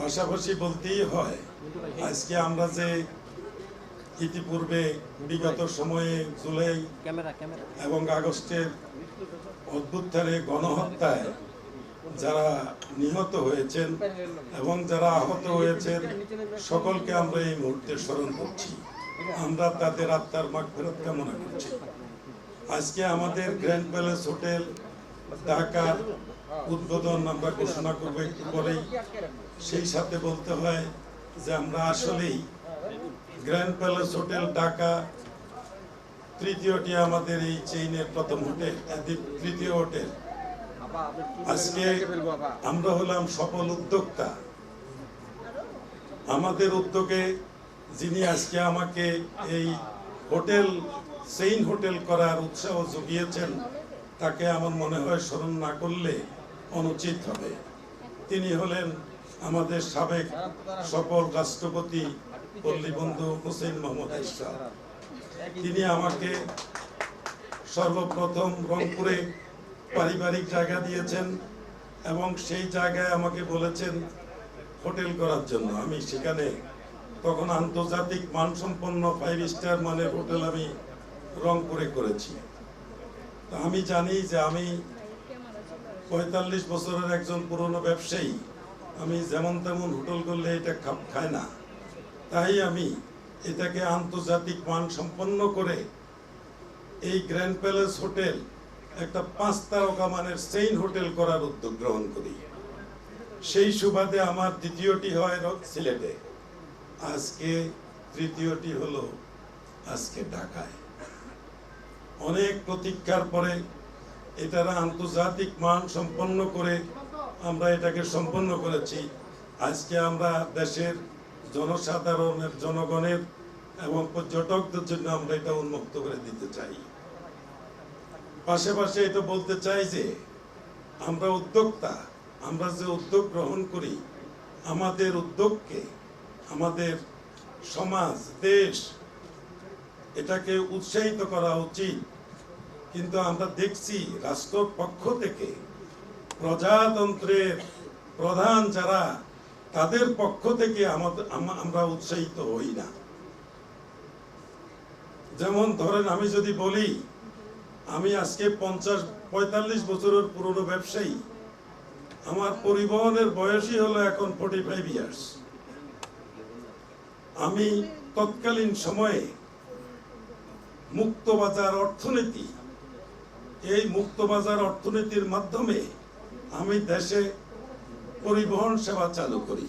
পাশাপাশি বলতেই হয়, আজকে আমরা যে ইতিপূর্বে বিগত সময়ে জুলাই এবং আগস্টের অভ্যুত্থানে গণহত্যায় যারা নিহত হয়েছেন এবং যারা আহত হয়েছেন সকলকে আমরা এই মুহূর্তে স্মরণ করছি। আমরা তাদের আত্মার মাগফিরাত কামনা করছি। আজকে আমাদের গ্র্যান্ড প্যালেস হোটেল ঢাকার উদ্বোধন আমরা ঘোষণা করবো একটু পরেই। সেই সাথে বলতে হয় যে আমরা আসলেই গ্র্যান্ড প্যালেস হোটেল ঢাকা তৃতীয়টি আমাদের এই চেইনের প্রথম হোটেল, তৃতীয় হোটেল। আজকে আমরা হলাম সফল উদ্যোক্তা। আমাদের উদ্যোগে যিনি আজকে আমাকে এই হোটেল চেইন হোটেল করার উৎসাহ জুগিয়েছেন তাকে আমার মনে হয় স্মরণ না করলে অনুচিত হবে। তিনি হলেন আমাদের সাবেক সফল রাষ্ট্রপতি পল্লীবন্ধু হোসেন মোহাম্মদ এরশাদ। তিনি আমাকে সর্বপ্রথম রংপুরে পারিবারিক জায়গা দিয়েছেন এবং সেই জায়গায় আমাকে বলেছেন হোটেল করার জন্য। আমি সেখানে তখন আন্তর্জাতিক মানসম্পন্ন 5 স্টার মানের হোটেল আমি রংপুরে করেছি। তো আমি জানি যে আমি 45 বছরের একজন পুরনো ব্যবসায়ী, আমি যেমন তেমন হোটেল করলে এটা খাপ খায় না। তাই আমি এটাকে আন্তর্জাতিক মান সম্পন্ন করে এই গ্র্যান্ড প্যালেস হোটেল একটা 5 তারকা মানের চেইন হোটেল করার উদ্যোগ গ্রহণ করি। সেই সুবাদে আমার দ্বিতীয়টি হয় সিলেটে, আজকে তৃতীয়টি হলো আজকে ঢাকায়। অনেক প্রতীক্ষার পরে এটারা আন্তর্জাতিক মান সম্পন্ন করে আমরা এটাকে সম্পন্ন করেছি। আজকে আমরা দেশের জনসাধারণের, জনগণের এবং পর্যটকদের জন্য আমরা এটা উন্মুক্ত করে দিতে চাই। পাশাপাশি এটা বলতে চাই যে আমরা উদ্যোক্তা, আমরা যে উদ্যোগ গ্রহণ করি আমাদের উদ্যোগকে আমাদের সমাজ, দেশ এটাকে উৎসাহিত করা উচিত। কিন্তু আমরা দেখছি রাষ্ট্রের পক্ষ থেকে প্রজাতন্ত্রের প্রধান যারা, তাদের পক্ষ থেকে আমরা উৎসাহিত হই না। যেমন ধরেন, আমি যদি বলি আমি আজকে 45 বছরের পুরনো ব্যবসায়ী, আমার পরিবহনের বয়সই হলো এখন 45 ইয়ার্স। আমি তৎকালীন সময়ে মুক্তবাজার অর্থনীতি, এই মুক্তবাজার অর্থনীতির মাধ্যমে আমি দেশে পরিবহন সেবা চালু করি,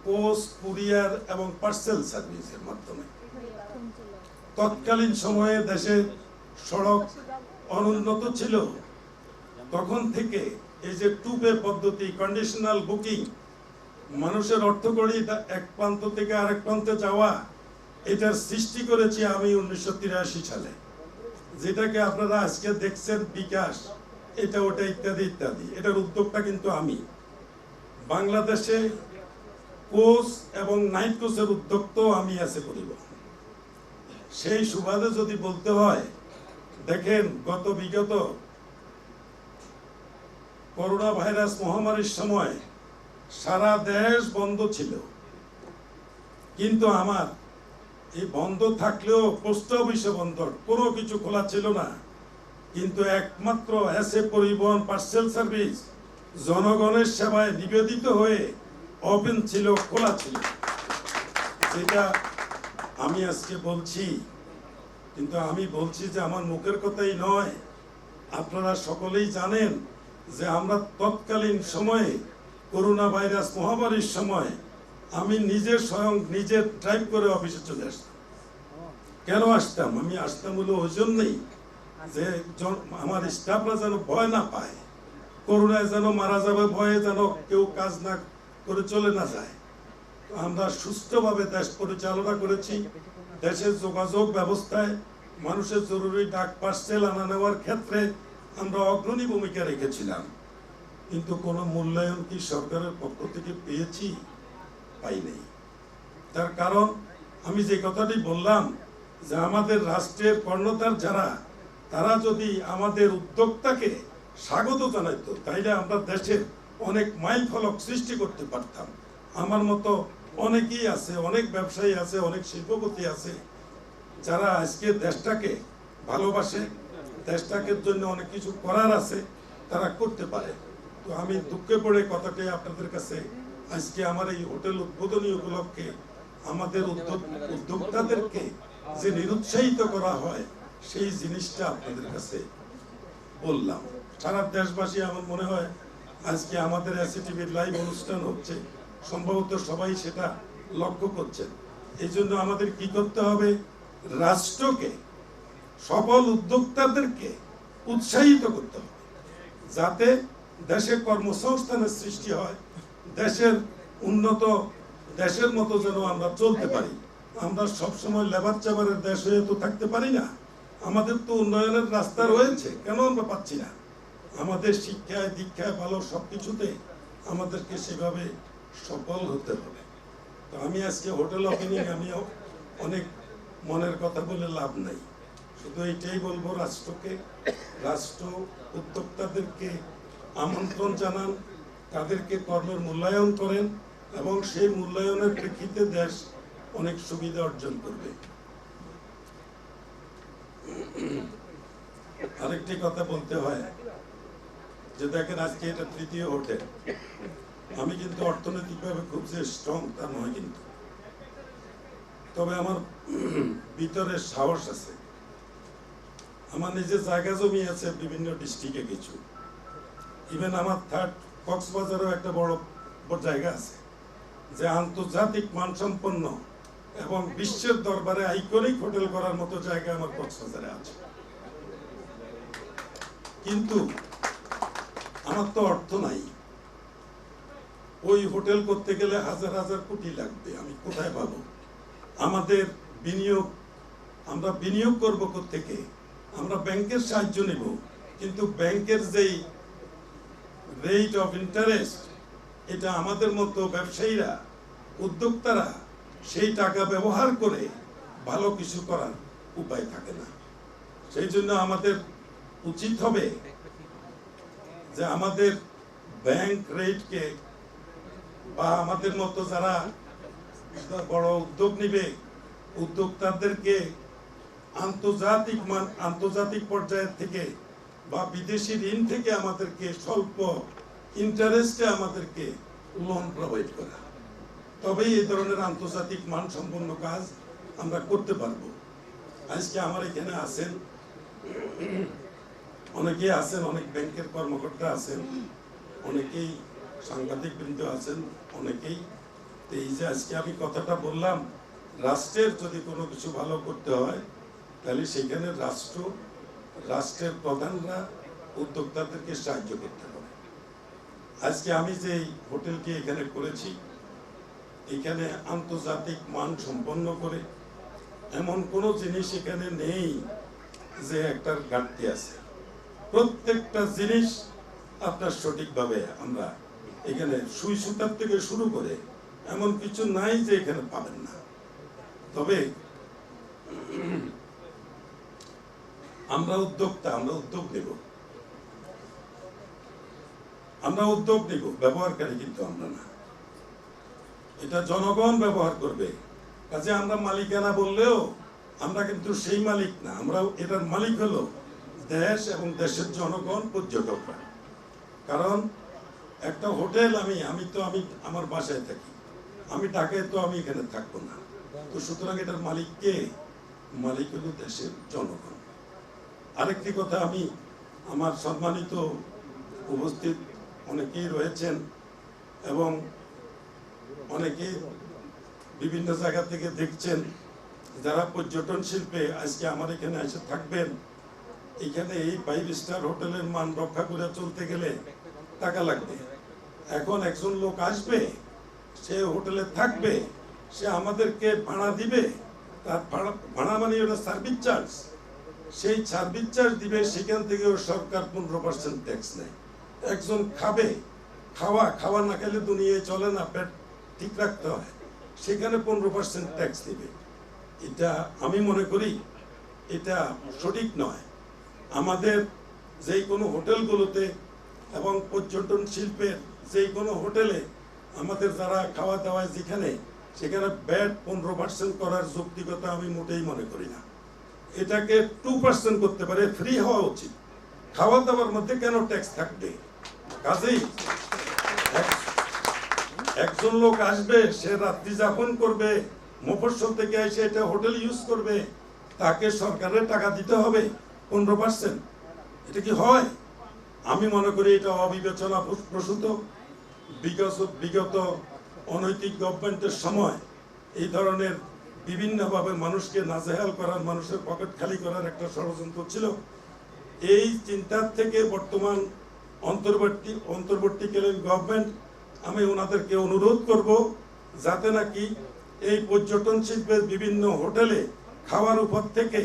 পোস্ট, কুরিয়ার এবং পার্সেল সার্ভিসের মাধ্যমে। তৎকালীন সময়ে দেশে সড়ক অনুন্নত ছিল। তখন থেকে এই যে টুপে পদ্ধতি, কন্ডিশনাল বুকিং, মানুষের অর্থকড়ি এক প্রান্ত থেকে আরেক প্রান্তে যাওয়া, এটার সৃষ্টি করেছি আমি 1983 সালে। যেটাকে আপনারা আজকে দেখছেন বিকাশ, এটা ওটা ইত্যাদি ইত্যাদি, এটার উদ্যোগটা কিন্তু আমি। বাংলাদেশে কোচ এবং নাইট কোচের উদ্যোক্তাও আমি আছে পরিবহন। সেই সুবাদে যদি বলতে হয়, দেখেন বিগত করোনা ভাইরাস মহামারীর সময় সারা দেশ বন্ধ ছিল, কিন্তু আমার এই বন্ধ থাকলেও পোস্ট অফিসে বন্ধ, কোনো কিছু খোলা ছিল না। কিন্তু একমাত্র এসএ পরিবহন পার্সেল সার্ভিস জনগণের সেবায় নিবেদিত হয়ে ওপেন ছিল, খোলা ছিল। সেটা আমি আজকে বলছি, কিন্তু আমি বলছি যে আমার মুখের কথাই নয়। আপনারা সকলেই জানেন যে আমরা তৎকালীন সময়ে করোনা ভাইরাস মহামারীর সময় আমি স্বয়ং নিজে ড্রাইভ করে অফিসে চলে আসতাম। কেন আসতাম? আমি আসতাম হলো ওই জন্যই যে আমার স্টাফরা যেন ভয় না পায়, করোনায় যেন মারা যাবে ভয়ে যেন কেউ কাজ না করে চলে না যায়। আমরা সুষ্ঠুভাবে দেশ পরিচালনা করেছি। দেশের যোগাযোগ ব্যবস্থায় মানুষের জরুরি ডাক পার্সেল আনা নেওয়ার ক্ষেত্রে আমরা অগ্রণী ভূমিকা রেখেছিলাম। কিন্তু কোনো মূল্যায়ন কি সরকারের পক্ষ থেকে পেয়েছি? পাই নাই। তার কারণ আমি যে কথাটি বললাম যে আমাদের রাষ্ট্রের কর্ণধার যারা, তারা যদি আমাদের উদ্যোক্তাকে স্বাগত জানাইতো, তাইলে আমরা দেশের অনেক মাইল ফলক সৃষ্টি করতে পারতাম। আমার মতো অনেকেই আছে, অনেক ব্যবসায়ী আছে, অনেক শিল্পপতি আছে যারা আজকে দেশটাকে ভালোবাসে, দেশটাকে জন্য অনেক কিছু করার আছে, তারা করতে পারে। তো আমি দুঃখে পড়ে কথাটি আপনাদের কাছে আজকে আমার এই হোটেল উদ্বোধনী উপলক্ষে আমাদের উদ্যোক্তাদেরকে যে নিরুৎসাহিত করা হয় সেই জিনিসটা আপনাদের কাছে বললাম। সারা দেশবাসী আমার মনে হয় আজকে আমাদের এসিটিভির লাইভ অনুষ্ঠান হচ্ছে, সম্ভবত সবাই সেটা লক্ষ্য করছেন। এই জন্য আমাদের কি করতে হবে, রাষ্ট্রকে, সফল উদ্যোক্তাদেরকে উৎসাহিত করতে হবে যাতে দেশে কর্মসংস্থানের সৃষ্টি হয়, দেশের উন্নত দেশের মতো যেন আমরা চলতে পারি। আমরা সবসময় লেবার চাবারের দেশ হয়ে তো থাকতে পারি না। আমাদের তো উন্নয়নের রাস্তা রয়েছে, কেন আমরা পাচ্ছি না? আমাদের শিক্ষায় দীক্ষায় ভালো সবকিছুতে আমাদেরকে সেভাবে সফল হতে হবে। তো আমি আজকে হোটেল ওপেনিং আমিও অনেক মনের কথা বলে লাভ নাই, শুধু এইটাই বলবো, রাষ্ট্র উদ্যোক্তাদেরকে আমন্ত্রণ জানান, তাদেরকে কর্মের মূল্যায়ন করেন এবং সেই মূল্যায়নের প্রেক্ষিতে দেশ অনেক সুবিধা অর্জন করবে। আরেকটি কথা বলতে হয় যে দেখেন আজকে এটা তৃতীয় হোটেল। আমি কিন্তু অর্থনৈতিকভাবে খুব যে স্ট্রং তা নয়, কিন্তু তবে আমার ভিতরে সাহস আছে। আমার নিজের জায়গা জমি আছে বিভিন্ন ডিস্ট্রিক্টে কিছু, ইভেন আমার থার্ড কক্সবাজারেও একটা বড় জায়গা আছে যে আন্তর্জাতিক মানসম্পন্ন এবং বিশ্বের দরবারে আইকনিক হোটেল করার মতো জায়গা আমার কক্সবাজারে আছে। কিন্তু আমার তো অর্থ নাই, ওই হোটেল করতে গেলে হাজার হাজার কোটি লাগবে, আমি কোথায় পাবো? আমাদের বিনিয়োগ, আমরা বিনিয়োগ করবো কোত্থেকে? আমরা ব্যাংকের সাহায্য নেব, কিন্তু ব্যাংকের যেই রেট অফ ইন্টারেস্ট, এটা আমাদের মতো ব্যবসায়ীরা, উদ্যোক্তারা সেই টাকা ব্যবহার করে ভালো কিছু করার উপায় থাকে না। সেই জন্য আমাদের উচিত হবে যে আমাদের ব্যাংক রেটকে বা আমাদের মতো যারা বড় উদ্যোগ নিবে উদ্যোক্তাদেরকে আন্তর্জাতিক পর্যায়ের থেকে বা বিদেশি ঋণ থেকে আমাদেরকে স্বল্প ইন্টারেস্টে আমাদেরকে লোন প্রোভাইড করা, তবেই এই ধরনের আন্তর্জাতিক মানসম্পন্ন কাজ আমরা করতে পারবো। আজকে আমার এখানে আছেন অনেকেই আছেন, অনেক ব্যাংকের কর্মকর্তা আছেন, অনেকেই সাংবাদিক বৃন্দ আছেন, অনেকেই। এই যে আজকে আমি কথাটা বললাম, রাষ্ট্রের যদি কোনো কিছু ভালো করতে হয় তাহলে সেখানে রাষ্ট্রের প্রধানরা উদ্যোক্তাদেরকে সাহায্য করতে হবে। আজকে আমি যে হোটেলটি এখানে করেছি, এখানে আন্তর্জাতিক মান সম্পন্ন করে এমন কোনো জিনিস এখানে নেই যে একটা ঘাটতি আছে। প্রত্যেকটা জিনিস আপনার সঠিকভাবে আমরা এখানে সুই সুতার থেকে শুরু করে এমন কিছু নাই যে এখানে পাবেন না। তবে আমরা উদ্যোক্তা, আমরা উদ্যোগ নেব, ব্যবহারকারী কিন্তু আমরা না। এটা জনগণ ব্যবহার করবে। কাজে আমরা মালিকানা বললেও আমরা কিন্তু সেই মালিক না, আমরা এটার মালিক হলো দেশ এবং দেশের জনগণ, পর্যটকরা। কারণ একটা হোটেল আমি আমার বাসায় থাকি, আমি ঢাকায়, তো আমি এখানে থাকবো না। তো সুতরাং এটার মালিক কে? মালিক হলো দেশের জনগণ। আরেকটি কথা, আমি আমার সম্মানিত উপস্থিত অনেকেই রয়েছেন এবং অনেকেই বিভিন্ন জায়গা থেকে দেখছেন, যারা পর্যটন শিল্পে আজকে আমার এখানে এসে থাকবেন। এখানে এই 5 স্টার হোটেলের মান রক্ষা করে চলতে গেলে টাকা লাগবে। এখন একজন লোক আসবে, সে হোটেলে থাকবে, সে আমাদেরকে ভাড়া দিবে, তার ভাড়া মানে ওটা সার্ভিস চার্জ, সেই সার্ভিস চার্জ দিবে, সেখান থেকেও সরকার 15% ট্যাক্স নেয়। একজন খাবে, খাওয়া না খেলে দুনিয়ায় চলে না, পেট ঠিক রাখতে হয়, সেখানে 15% ট্যাক্স দিবে। এটা আমি মনে করি এটা সঠিক নয়। আমাদের যেই কোনো হোটেলগুলোতে এবং পর্যটন শিল্পের যেই কোনো হোটেলে আমাদের যারা খাওয়া দাওয়ায় যেখানে সেখানে ব্যাট 15% করার যৌক্তিকতা আমি মোটেই মনে করি না। এটাকে 2% করতে পারে, ফ্রি হওয়া উচিত। খাওয়া দাওয়ার মধ্যে কেন ট্যাক্স থাকবে? কাজেই একজন লোক আসবে, সে রাত্রি যাপন করবে, মফস্বল থেকে এসে এটা হোটেল ইউজ করবে, তাকে সরকারের টাকা দিতে হবে 15%। এটা কি হয়? আমি মনে করি এটা অবিবেচনা প্রসূত। বিগত অনৈতিক গভর্নমেন্টের সময় এই ধরনের বিভিন্নভাবে মানুষকে নাজেহাল করার, মানুষের পকেট খালি করার একটা ষড়যন্ত্র ছিল। এই চিন্তার থেকে বর্তমান অন্তর্বর্তীকালীন গভর্নমেন্ট, আমি ওনাদেরকে অনুরোধ করব যাতে নাকি এই পর্যটন শিল্পের বিভিন্ন হোটেলে খাওয়ার উপর থেকে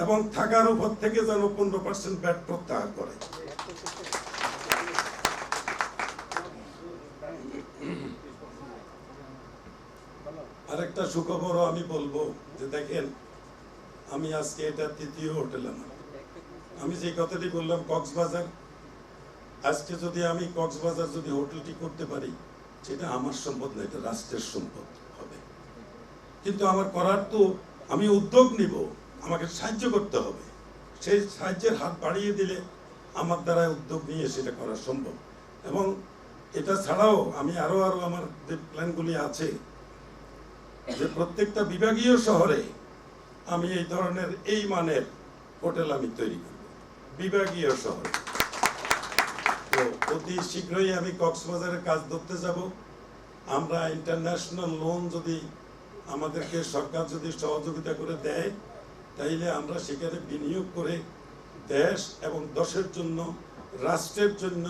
এবং থাকার উপর থেকে যেন 15% ভ্যাট প্রত্যাহার করে। আরেকটা সুখবরও আমি বলবো যে দেখেন, আমি আজকে এটা 3য় হোটেল আমার। আমি যে কথাটি বললাম কক্সবাজার, আজকে যদি আমি কক্সবাজার যদি হোটেলটি করতে পারি, সেটা আমার সম্পদ না, এটা রাষ্ট্রের সম্পদ হবে। কিন্তু আমার করার তো আমি উদ্যোগ নিব, আমাকে সাহায্য করতে হবে। সেই সাহায্যের হাত বাড়িয়ে দিলে আমার দ্বারা উদ্যোগ নিয়ে সেটা করা সম্ভব। এবং এটা ছাড়াও আমি আরো আমার যে প্ল্যানগুলি আছে, যে প্রত্যেকটা বিভাগীয় শহরে আমি এই ধরনের এই মানের হোটেল আমি তৈরি করব বিভাগীয় শহরে। তো অতি শীঘ্রই আমি কক্সবাজারের কাজ ধরতে যাব। আমরা ইন্টারন্যাশনাল লোন যদি আমাদেরকে সরকার যদি সহযোগিতা করে দেয়, তাইলে আমরা সেখানে বিনিয়োগ করে দেশ এবং দেশের জন্য, রাষ্ট্রের জন্য,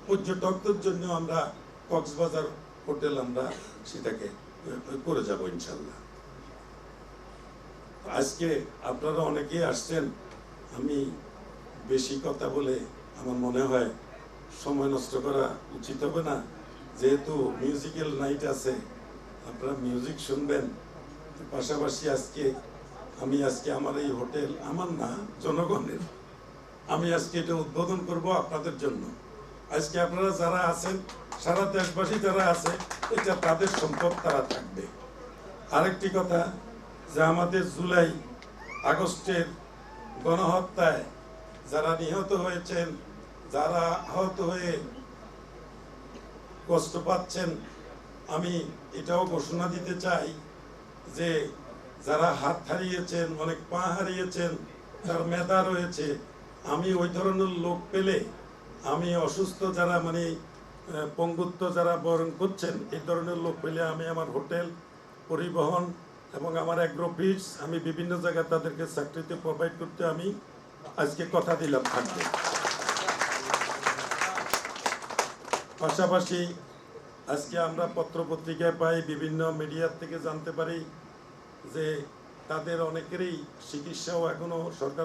পর্যটকদের জন্য আমরা কক্সবাজার হোটেল আমরা সেটাকে করে যাব ইনশাল্লাহ। আজকে আপনারা অনেকেই আসছেন, আমি বেশি কথা বলে আমার মনে হয় সময় নষ্ট করা উচিত হবে না। যেহেতু মিউজিক্যাল নাইট আছে, আপনারা মিউজিক শুনবেন, পাশাপাশি আজকে আমার এই হোটেল আমার না, জনগণের, আমি আজকে এটা উদ্বোধন করব আপনাদের জন্য। আজকে আপনারা যারা আছেন, সারা দেশবাসী যারা আছে, এটা তাদের সম্পদ, তারা থাকবে। আরেকটি কথা, যে আমাদের জুলাই আগস্টের গণহত্যায় যারা নিহত হয়েছেন, যারা আহত হয়ে কষ্ট পাচ্ছেন, আমি এটাও ঘোষণা দিতে চাই যে যারা হাত হারিয়েছেন, অনেক পা হারিয়েছেন, যার মেধা রয়েছে, আমি ওই ধরনের লোক পেলে, আমি অসুস্থ যারা পঙ্গুত্ব যারা বরণ করছেন, এই ধরনের লোক পেলে আমি আমার হোটেল, পরিবহন এবং আমার অ্যাগ্রো ফিডস আমি বিভিন্ন জায়গায় তাদেরকে চাকরিতে প্রোভাইড করতে আমি আজকে কথা দিলাম থাকবে। পাশাপাশি আজকে আমরা পত্রপত্রিকায় পাই, বিভিন্ন মিডিয়ার থেকে জানতে পারি যে তাদের অনেকেরই চিকিৎসাও এখনো সরকার